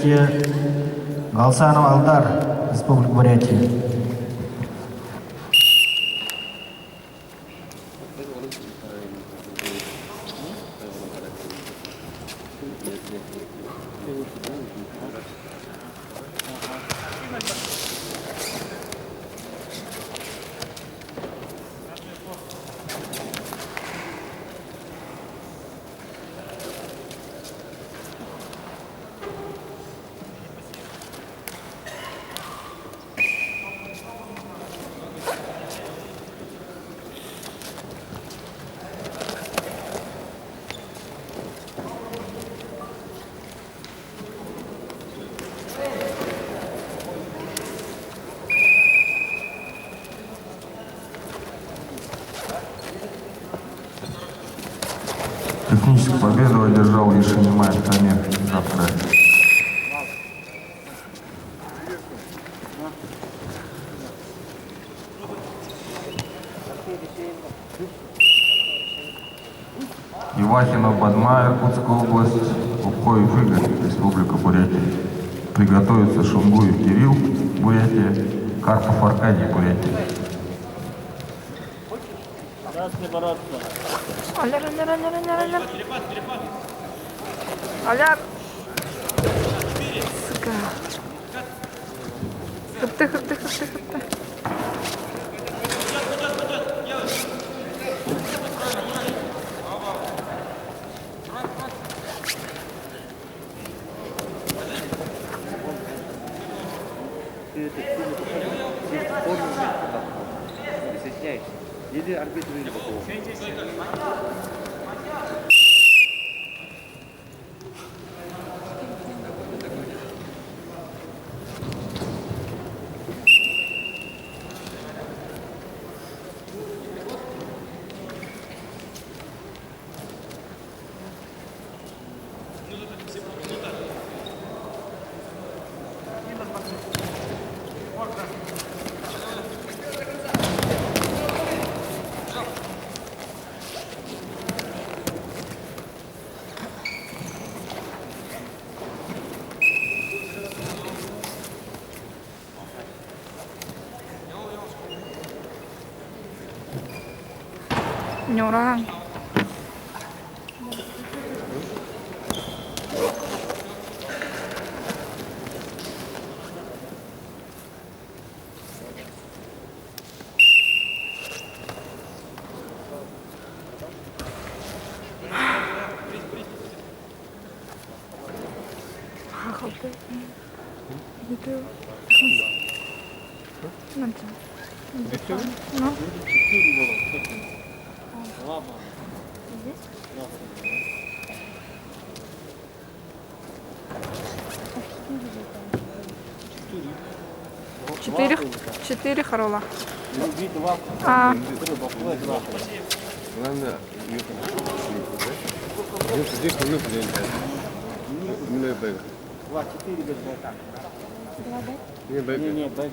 участие Галсанов Алдар, Республика Бурятия. Техническую победу одержал Ешенимаев Тамир Запрэ. Ивахинов Бадма, Иркутская область, Упкоев Игорь, Республика Бурятия. Приготовиться Шунгуев Кирилл, Бурятия, Карпов Аркадий, Бурятия. Аляр, аляр, аляр, аляр, аляр. Аляр. Сука. Хыпты, хыпты, хыпты, хыпты. Или арбитр или боковой. Нюра. Ну. Четыре Харола. А. Главное, здесь мы именно бэк. 2-4 без бока. Не бэк. Не, бэк.